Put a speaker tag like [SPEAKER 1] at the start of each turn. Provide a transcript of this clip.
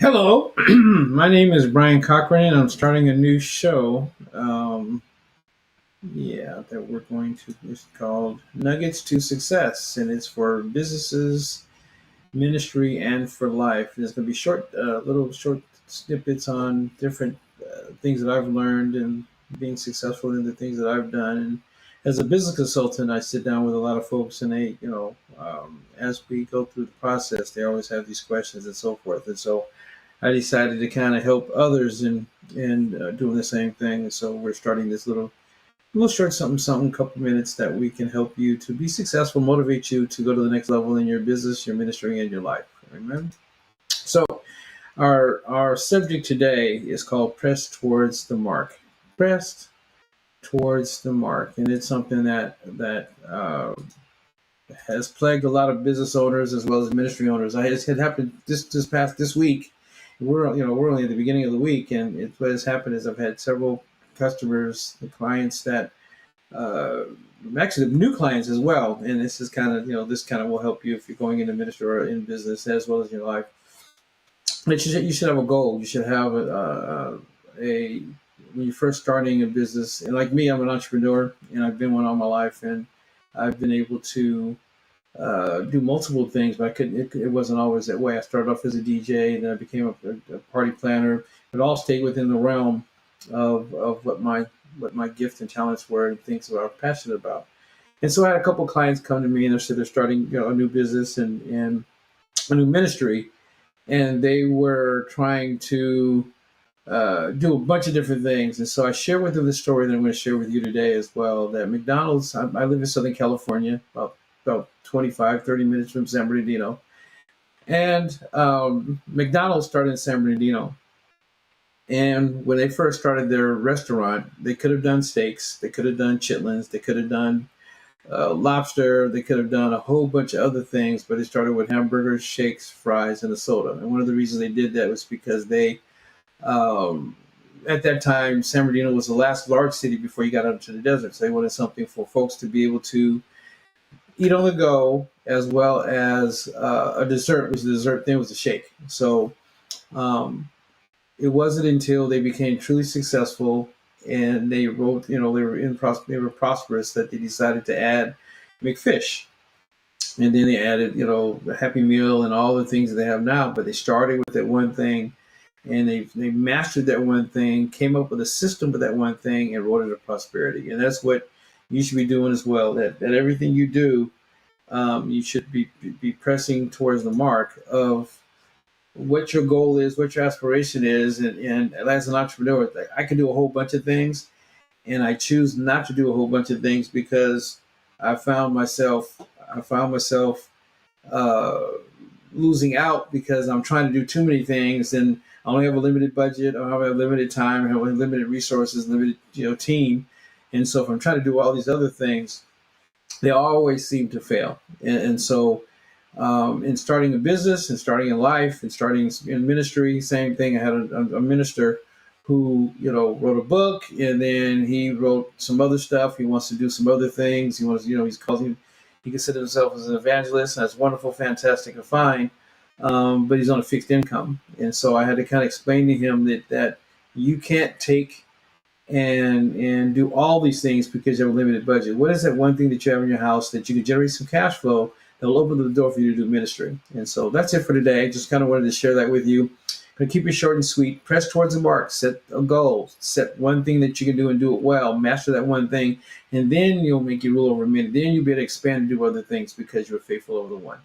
[SPEAKER 1] Hello, my name is Brian Cochran, and I'm starting a new show. That we're going to. It's called Nuggets to Success, and it's for businesses, ministry, and for life. There's going to be little short snippets on different things that I've learned and being successful in the things that I've done. And as a business consultant, I sit down with a lot of folks, and as we go through the process, they always have these questions and so forth. And so I decided to kind of help others in doing the same thing. And so we're starting this little short something, couple minutes that we can help you to be successful, motivate you to go to the next level in your business, your ministry, and your life. Amen. So our subject today is called Press Towards the Mark. Pressed towards the mark, and it's something that has plagued a lot of business owners as well as ministry owners. It had happened this week. We're only at the beginning of the week, and what has happened is I've had several customers, the clients that uh, actually the new clients as well. And this is kind of this kind of will help you if you're going into ministry or in business as well as your life. But you should have a goal. You should have a when you're first starting a business. And like me, I'm an entrepreneur, and I've been one all my life, and I've been able to do multiple things, but I couldn't. It wasn't always that way. I started off as a DJ, and then I became a party planner. It all stayed within the realm of what my gift and talents were and things that I was passionate about. And so I had a couple of clients come to me, and they said they're starting a new business and a new ministry, and they were trying to do a bunch of different things. And so I shared with them the story that I'm going to share with you today as well. That McDonald's, I live in Southern California, about 25, 30 minutes from San Bernardino. And McDonald's started in San Bernardino. And when they first started their restaurant, they could have done steaks, they could have done chitlins, they could have done lobster, they could have done a whole bunch of other things, but they started with hamburgers, shakes, fries, and a soda. And one of the reasons they did that was because um, at that time, San Bernardino was the last large city before you got out into the desert. So they wanted something for folks to be able to eat on the go, as well as a dessert, which the dessert thing was a shake. So um, it wasn't until they became truly successful and they were prosperous that they decided to add McFish. And then they added, the Happy Meal and all the things that they have now. But they started with that one thing, and they mastered that one thing, came up with a system for that one thing, and wrote it to prosperity. And that's what you should be doing as well. That everything you do, you should be pressing towards the mark of what your goal is, what your aspiration is. And as an entrepreneur, I can do a whole bunch of things, and I choose not to do a whole bunch of things because I found myself I found myself uh, losing out because I'm trying to do too many things, and I only have a limited budget, I have a limited time, I have limited resources, limited team, and so if I'm trying to do all these other things, they always seem to fail. And so in starting a business and starting in life and starting in ministry, same thing. I had a minister who, wrote a book, and then he wrote some other stuff. He wants to do some other things. He wants, he considers himself as an evangelist, and that's wonderful, fantastic, and fine. But he's on a fixed income. And so I had to kind of explain to him that you can't take and do all these things because you have a limited budget. What is that one thing that you have in your house that you can generate some cash flow that'll open the door for you to do ministry? And so that's it for today. Just kind of wanted to share that with you. Going to keep it short and sweet. Press towards the mark. Set a goal. Set one thing that you can do and do it well. Master that one thing, and then you'll make you rule over many. Then you'll be able to expand and do other things because you're faithful over the one.